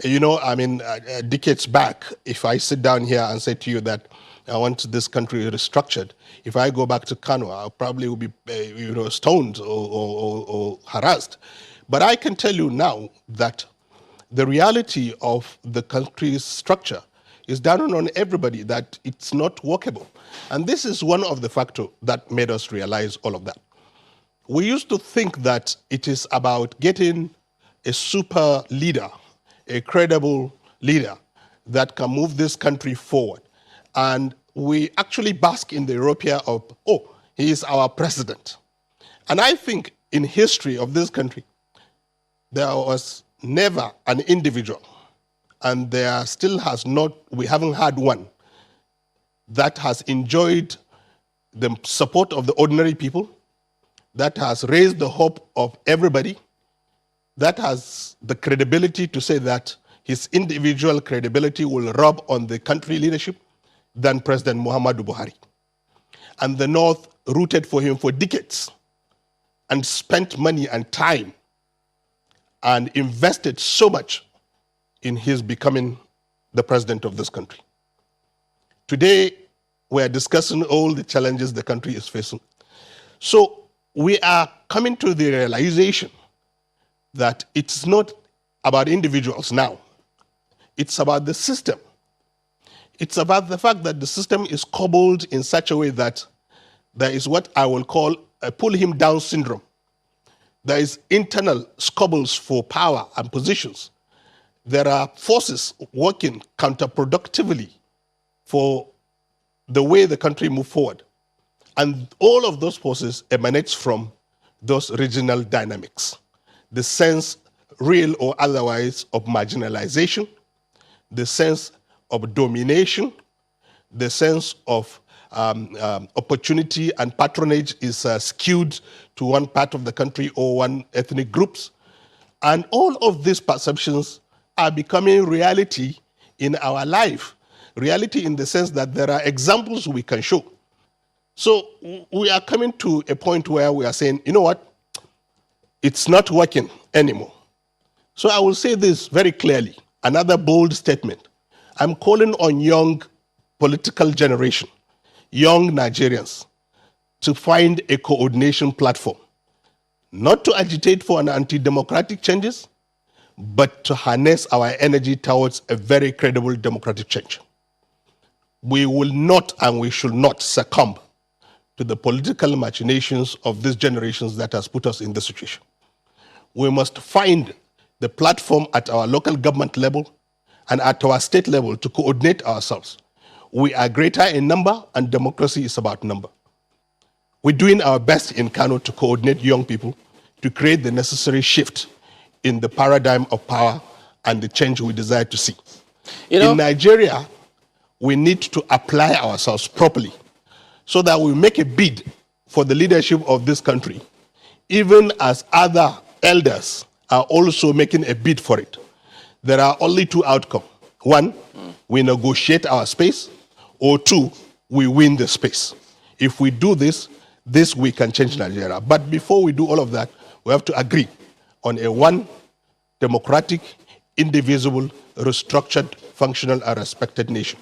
You know, I mean, decades back, if I sit down here and say to you that I want this country restructured, if I go back to Kano, I probably will be, stoned or harassed. But I can tell you now that the reality of the country's structure is down on everybody, that it's not workable. And this is one of the factors that made us realize all of that. We used to think that it is about getting a super leader, a credible leader that can move this country forward. And we actually bask in the Europea of, oh, he is our president. And I think in history of this country, there was never an individual, and there still has not, we haven't had one, that has enjoyed the support of the ordinary people, that has raised the hope of everybody, that has the credibility to say that his individual credibility will rub on the country leadership than President Muhammadu Buhari. And the North rooted for him for decades and spent money and time and invested so much in his becoming the president of this country. Today, we are discussing all the challenges the country is facing. So we are coming to the realization that it's not about individuals now. It's about the system. It's about the fact that the system is cobbled in such a way that there is what I will call a pull him down syndrome. There is internal squabbles for power and positions. There are forces working counterproductively for the way the country moves forward. And all of those forces emanates from those regional dynamics. The sense, real or otherwise, of marginalization, the sense of domination, the sense of opportunity and patronage is skewed to one part of the country or one ethnic groups. And all of these perceptions are becoming reality in our life. Reality in the sense that there are examples we can show. So we are coming to a point where we are saying, you know what? It's not working anymore. So I will say this very clearly, another bold statement. I'm calling on young political generation, young Nigerians, to find a coordination platform, not to agitate for an anti-democratic changes, but to harness our energy towards a very credible democratic change. We will not and we should not succumb to the political machinations of these generations that has put us in this situation. We must find the platform at our local government level and at our state level to coordinate ourselves. We are greater in number, and democracy is about number. We're doing our best in Kano to coordinate young people to create the necessary shift in the paradigm of power and the change we desire to see. In Nigeria, we need to apply ourselves properly so that we make a bid for the leadership of this country, even as other elders are also making a bid for it. There are only two outcomes. One, we negotiate our space, or two, we win the space. If we do this, we can change Nigeria. But before we do all of that, we have to agree on a one democratic, indivisible, restructured, functional, and respected nation.